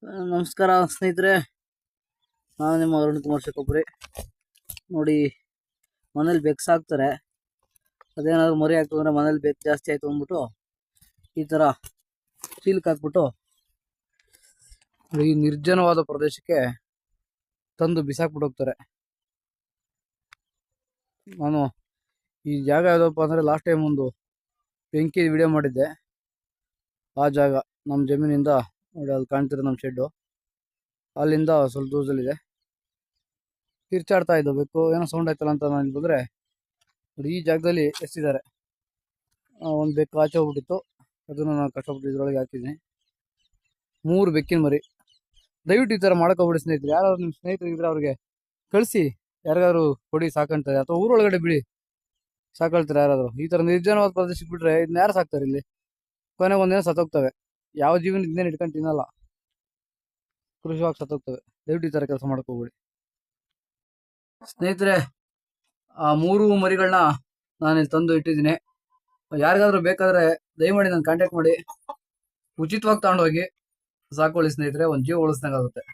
ನಮಸ್ಕಾರ ಸ್ನೇಹಿತರೆ, ನಾನು ನಿಮ್ಮ ಅರುಣ್ ಕುಮಾರ್ ಶೆಕೊಬ್ರಿ. ನೋಡಿ, ಮನೇಲಿ ಬೆಕ್ಕು ಸಾಕ್ತಾರೆ. ಅದೇನಾದ್ರು ಮರಿ ಹಾಕಿದ್ರೆ ಮನೇಲಿ ಬೆಕ್ಕು ಜಾಸ್ತಿ ಆಯ್ತು ಅಂದ್ಬಿಟ್ಟು ಈ ಥರ ಚೀಲಕ್ಕೆ ಹಾಕ್ಬಿಟ್ಟು ಈ ನಿರ್ಜನವಾದ ಪ್ರದೇಶಕ್ಕೆ ತಂದು ಬಿಸಾಕ್ಬಿಟ್ಟು ಹೋಗ್ತಾರೆ. ನಾನು ಈ ಜಾಗ ಯಾವುದಪ್ಪ ಅಂದರೆ ಲಾಸ್ಟ್ ಟೈಮ್ ಒಂದು ಬೆಂಕಿ ವಿಡಿಯೋ ಮಾಡಿದ್ದೆ. ಆ ಜಾಗ ನಮ್ಮ ಜಮೀನಿಂದ ನೋಡಿ, ಅಲ್ಲಿ ಕಾಣ್ತಿರೋ ನಮ್ಮ ಶೆಡ್ಡು, ಅಲ್ಲಿಂದ ಸ್ವಲ್ಪ ದೂರದಲ್ಲಿದೆ. ಕಿರ್ಚಾಡ್ತಾ ಇದ್ದು ಬೇಕು, ಏನೋ ಸೌಂಡ್ ಆಯ್ತಲ್ಲ ಅಂತ ನಾನು ಬಂದರೆ ನೋಡಿ, ಈ ಜಾಗದಲ್ಲಿ ಎಷ್ಟಿದ್ದಾರೆ. ಒಂದು ಬೆಕ್ಕು ಆಚೆ ಹೋಗ್ಬಿಟ್ಟಿತ್ತು, ಅದನ್ನು ನಾನು ಕಷ್ಟಪಟ್ಟು ಇದ್ರೊಳಗೆ ಹಾಕಿದ್ದೀನಿ. 3 ಬೆಕ್ಕಿನ ಮರಿ. ದಯವಿಟ್ಟು ಈ ಥರ ಮಾಡ್ಕೊಬಿಡಿ ಸ್ನೇಹಿತರೆ. ಯಾರಾದ್ರು ನಿಮ್ಮ ಸ್ನೇಹಿತರಿದ್ರೆ ಅವ್ರಿಗೆ ಕಳಿಸಿ, ಯಾರಿಗಾದ್ರು ಕೊಡಿ ಸಾಕಂತಾರೆ, ಅಥವಾ ಊರೊಳಗಡೆ ಬಿಡಿ ಸಾಕೊಳ್ತಾರೆ. ಯಾರಾದ್ರು ಈ ಥರ ನಿರ್ಜನವಾದ ಪ್ರದೇಶಕ್ಕೆ ಬಿಟ್ರೆ ಇದನ್ನ ಯಾರು ಸಾಕ್ತಾರೆ? ಇಲ್ಲಿ ಕೊನೆಗೆ ಒಂದಿನ ಸತ್ತೋಗ್ತವೆ. ಯಾವ ಜೀವನ ಇದನ್ನೇನು ಇಟ್ಕೊಂಡು ತಿನ್ನಲ್ಲ, ಕೃಷಿವಾಗಿ ಸತ್ತೋಗ್ತವೆ. ದಯವಿಟ್ಟು ಈ ಥರ ಕೆಲಸ ಮಾಡ್ಕೋಬೇಡಿ ಸ್ನೇಹಿತರೆ. ಆ 3 ಮರಿಗಳನ್ನ ನಾನು ಇಲ್ಲಿ ತಂದು ಇಟ್ಟಿದ್ದೀನಿ. ಯಾರಿಗಾದ್ರೂ ಬೇಕಾದ್ರೆ ದಯಮಾಡಿ ನಾನು ಕಾಂಟ್ಯಾಕ್ಟ್ ಮಾಡಿ, ಉಚಿತವಾಗಿ ತಗೊಂಡೋಗಿ ಸಾಕೊಳ್ಳಿ ಸ್ನೇಹಿತರೆ. ಒಂದು ಜೀವ ಉಳಿಸ್ದಂಗಾಗುತ್ತೆ.